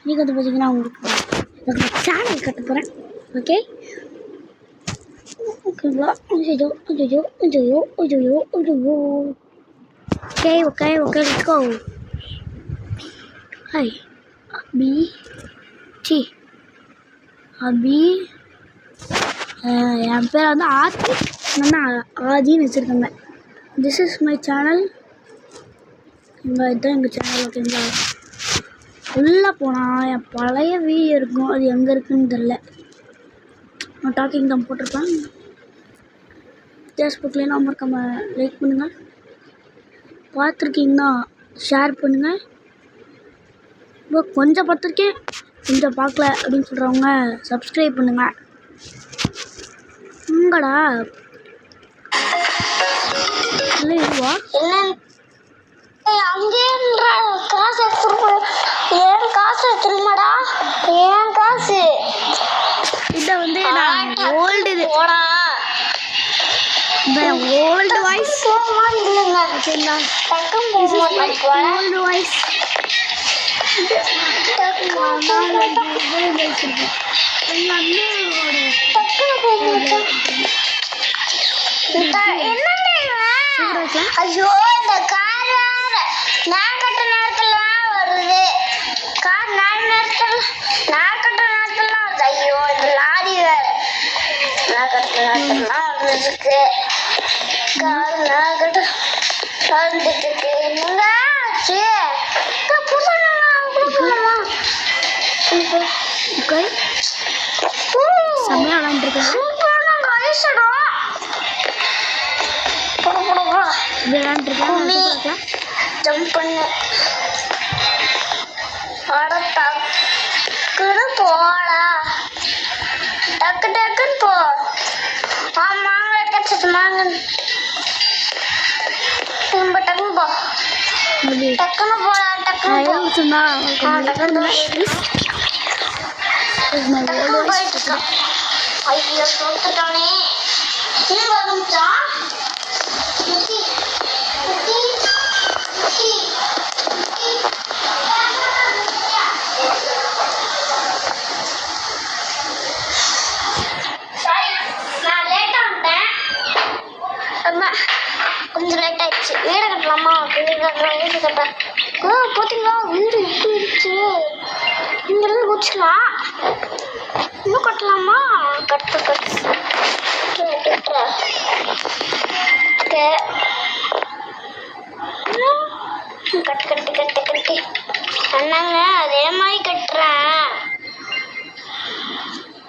இன்றைக்கி வந்து பார்த்திங்கன்னா உங்களுக்கு சேனல் கட்ட போகிறேன். ஓகே ஓகேங்களா? ஐயோ ஐயோ ஐயோ ஐயோ ஐயோ. Okay okay okay let's go. Hi Abhi சி அபி, என் பேர் வந்து ஆதி, நான் ஆதின்னு வச்சுருக்கேங்க. This is my channel. இதுதான் எங்கள் சேனல். ஓகேங்களா? உள்ளே போனால் என் பழைய வீடியோ இருக்கும். அது எங்கே இருக்குதுன்னு தெரில. நான் டாக்கிங் தான் போட்டிருப்பேன். ஃபேஸ்புக்லேயும் நம்ம இருக்க லைக் பண்ணுங்கள். பார்த்துருக்கீங்கன்னா ஷேர் பண்ணுங்கள். இப்போ கொஞ்சம் பார்த்துருக்கேன் கொஞ்சம் பார்க்கல அப்படின்னு சொல்கிறவங்க சப்ஸ்கிரைப் பண்ணுங்கள். உங்கடா இல்லை இதுவா காசு ஏன் காசு திரும்படா, ஏன் காசு இதை வந்து நான் ஓல்டு போடா ஓல்டு வாய்ஸ் இல்லைங்க. ஓகேங்களா? டக்கம் ஓல்டு வாய்ஸ் எங்கள் அண்ணனோட ஐயோ இந்த கார் வேற நான் கட்ட நேரத்துல வருது. கார் நான் கட்ட நேரத்துல வருது. ஐயோ இந்த லாரி வேற நான் கட்ட நேரத்துல வர்றதுக்கு கார் நான் கட்ட வந்துட்டு இருக்கு. என்னங்க ஆச்சு? செம்மையாக விளாண்டுருக்கேன். விளாண்டுருக்கேன். ஜம்ப் பண்ணு டக்குனு போடா, டக்கு டக்குன்னு போ. மாங்க கிடைச்சது மாங்க திரும்ப டக்குனு போ, டக்குனு போடா, டக்குனு போ. போயிட்டு இருக்கான். ஐயோ தோத்துட்டானே. கொஞ்சம் லேட் ஆயிடுச்சு. வீடு கட்டலாமா? வீடு கட்டுறேன். பார்த்தீங்களா வீடு எப்படி இருந்துச்சு? இங்கிருந்து குச்சிக்கலாம். இன்னும் கட்டலாமா? கட்டு அண்ணாங்க அதே மாதிரி கட்டுறேன்.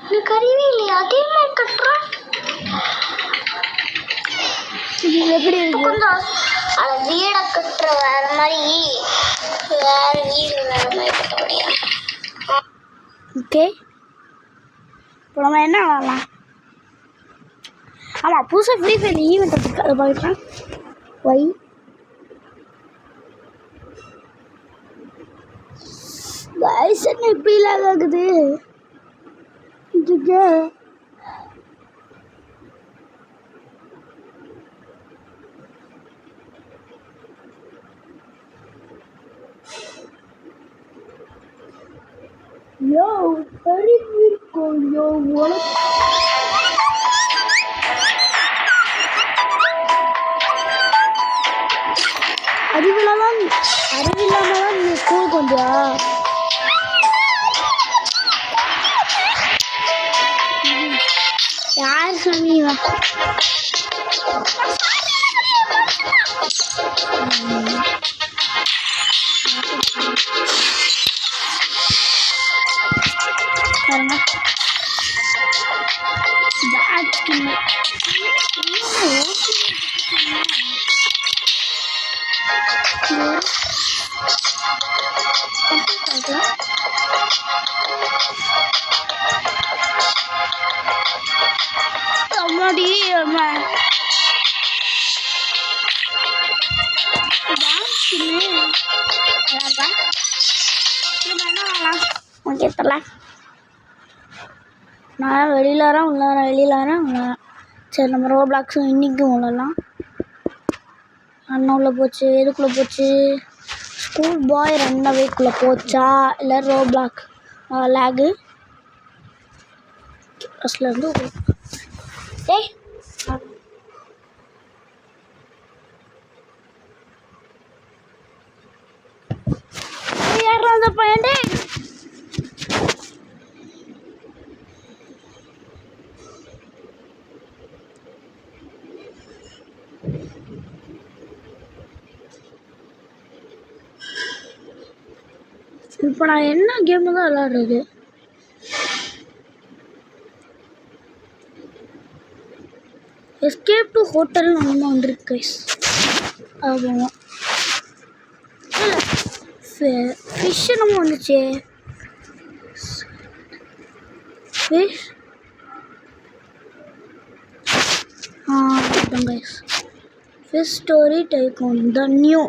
எனக்கு அறிவே இல்லையா? அதே மாதிரி கட்டுறேன். எப்படி இருக்கு? கொஞ்சம் அதை வீடை கட்டுற வேற மாதிரி வீடு வேற மாதிரி கட்ட முடியாது. ஓகே இப்போ நம்ம என்ன விளாட்லாம்? ஆமாம், புதுசாக ஃப்ரீ ஃபயர் ஈவெண்ட் வச்சுருக்கு, அதை பார்க்கலாம். ஒய் கைஸ் என்ன இப்படிலாம் ஆகுது? இதுக்கு யோ அறிவு இருக்கும். யோ அறிவில்லாமல் தான் நீ ஸ்கூல் கொஞ்சா யார் சொன்னீங்க? நான் வெளியில் வரேன் உள்ளாரேன். சரி நம்ம ரோப்ளாக்ஸும் இன்றைக்கும் உள்ளலாம். அண்ணன் உள்ளே போச்சு. எதுக்குள்ளே போச்சு? ஸ்கூல் பாய் ரன் அவேக்குள்ளே போச்சா இல்லை ரோப்ளாக் லேகு ஃபஸ்ட்லேருந்து ஏய் யாரா அந்த பையன் இப்போ நான் என்ன கேமு தான் விளாடுறது எஸ்கேப் டு ஹோட்டல்னு ஒன்று வந்துருக்கு கைஸ் ஆமாம் ஃபிஷ் நம்ம வந்துச்சு ஃபிஷ் கைஸ் ஃபிஷ் ஸ்டோரி டைகோன் த நியூ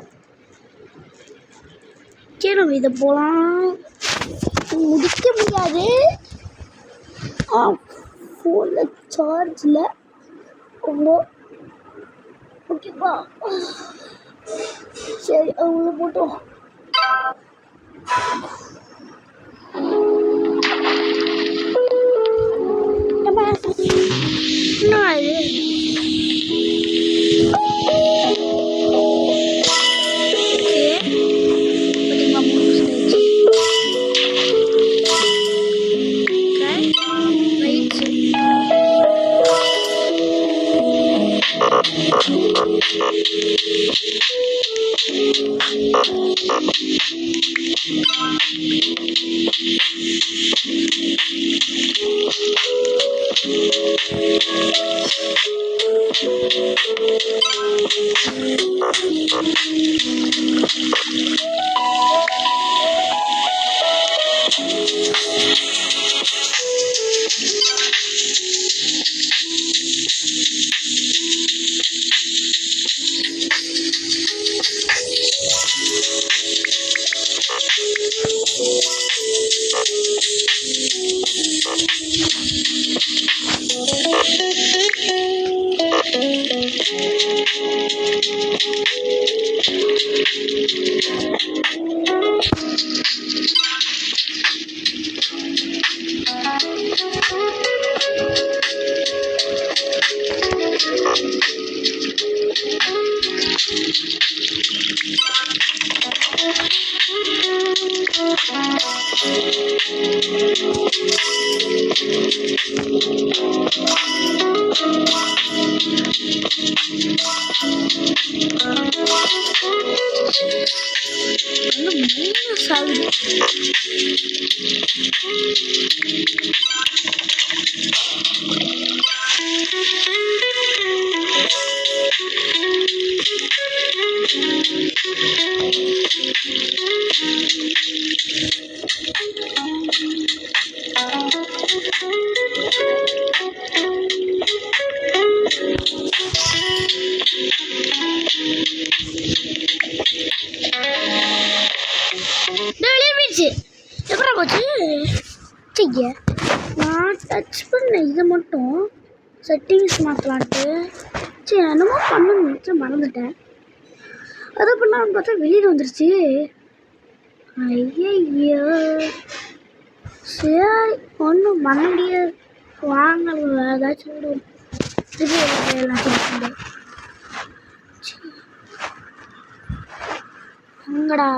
சரி நம்ம இதை போகலாம் முடிக்க முடியாது ஃபோனில் சார்ஜில் ஓகேப்பா சரி அவங்க போட்டோம் என்ன இது எப்படா போச்சு செய்ய நான் டச் பண்ண இதை மட்டும் செட்டிங்ஸ் மாற்றலான்ட்டு சரி என்னமோ பண்ணணும்னு மறந்துட்டேன். அதை பண்ணலான்னு பார்த்தா வெளியில் வந்துருச்சு. ஐயோ சரி ஒன்றும் பண்ண முடியாது. வாங்க ஏதாச்சும் விடுவோம். எல்லாத்தையும் எங்கடா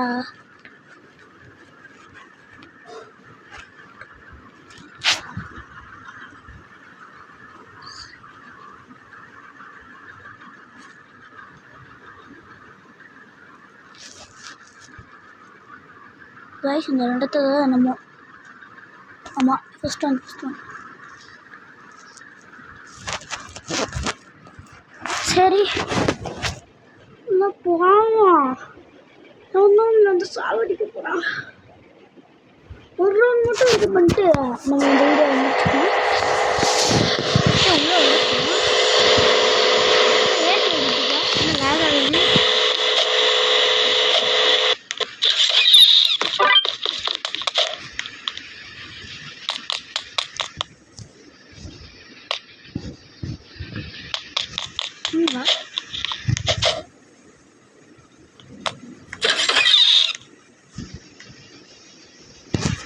கைஸ் இந்த இடத்துல நம்ம ஆமாம் ஃபஸ்ட் ஒன் சரி நான் போவான் நான் வந்து சாவடிக்க போகிறான். ஒரு ரவுண்ட் மட்டும் இது பண்ணிட்டு நம்ம இந்த வீடியோ முடிச்சுக்கணும்.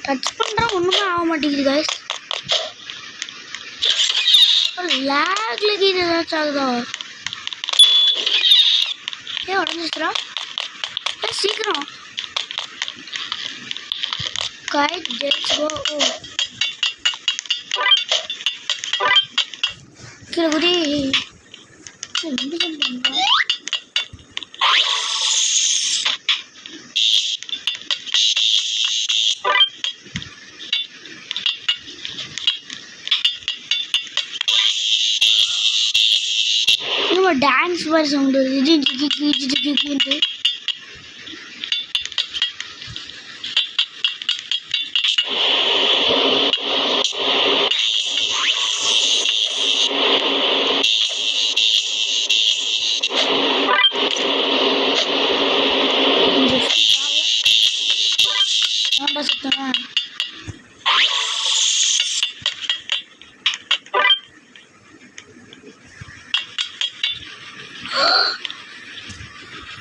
டச் பண்ணுறா ஒன்றுமே ஆக மாட்டேங்குது guys. லேக்ல கீழே ஏதாச்சும் ஆகுதா? உடஞ்சிச்சுரா. சீக்கிரம் guys, let's go. கீழே குதி. டான்ஸ் மாதிரி சவுண்ட் வருது.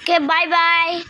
Okay, bye bye.